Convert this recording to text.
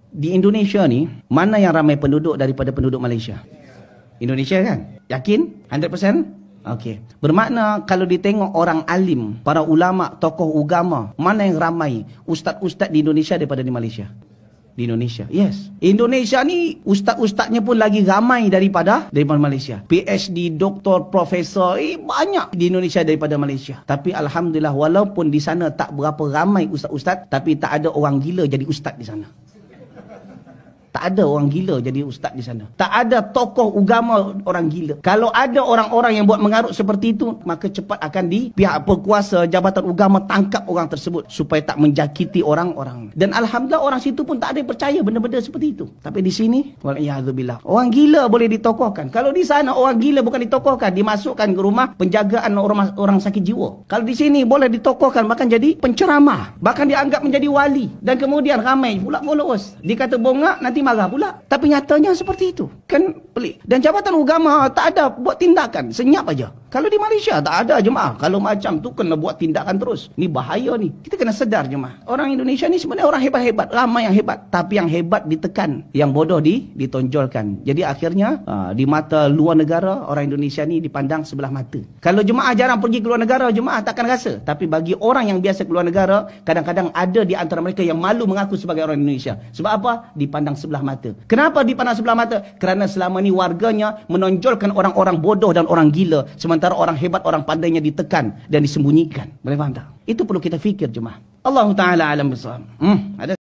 Di Indonesia ni, mana yang ramai penduduk daripada penduduk Malaysia? Indonesia kan? Yakin? 100%? Okey. Bermakna kalau ditengok orang alim, para ulama, tokoh agama, mana yang ramai ustaz-ustaz di Indonesia daripada di Malaysia? Di Indonesia. Yes. Indonesia ni ustaz-ustaznya pun lagi ramai daripada Malaysia. PhD, doktor, profesor, banyak di Indonesia daripada Malaysia. Tapi alhamdulillah walaupun di sana tak berapa ramai ustaz-ustaz, tapi tak ada orang gila jadi ustaz di sana. Tak ada orang gila jadi ustaz di sana. Tak ada tokoh agama orang gila. Kalau ada orang-orang yang buat mengarut seperti itu, maka cepat akan pihak berkuasa jabatan agama tangkap orang tersebut supaya tak menjakiti orang-orang. Dan alhamdulillah orang situ pun tak ada yang percaya benda-benda seperti itu. Tapi di sini, wal'iyadzubillah, orang gila boleh ditokohkan. Kalau di sana orang gila bukan ditokohkan, dimasukkan ke rumah penjagaan orang sakit jiwa. Kalau di sini boleh ditokohkan, bahkan jadi penceramah, bahkan dianggap menjadi wali, dan kemudian ramai pula followers. Dikata bongak, nanti marah pula. Tapi nyatanya seperti itu. Kan pelik. Dan jabatan agama tak ada buat tindakan, senyap aja. Kalau di Malaysia tak ada jemaah. Kalau macam tu kena buat tindakan terus. Ni bahaya ni. Kita kena sedar jemaah. Orang Indonesia ni sebenarnya orang hebat-hebat. Ramai yang hebat. Tapi yang hebat ditekan. Yang bodoh ditonjolkan. Jadi akhirnya di mata luar negara, orang Indonesia ni dipandang sebelah mata. Kalau jemaah jarang pergi ke luar negara, jemaah takkan rasa. Tapi bagi orang yang biasa ke luar negara, kadang-kadang ada di antara mereka yang malu mengaku sebagai orang Indonesia. Sebab apa? Dipandang sebelah mata. Kenapa dipandang sebelah mata? Kerana selama ni warganya menonjolkan orang-orang bodoh dan orang gila. Sementara orang hebat, orang pandainya ditekan dan disembunyikan. Boleh faham tak? Itu perlu kita fikir jemaah. Allah Ta'ala alam besar. Ada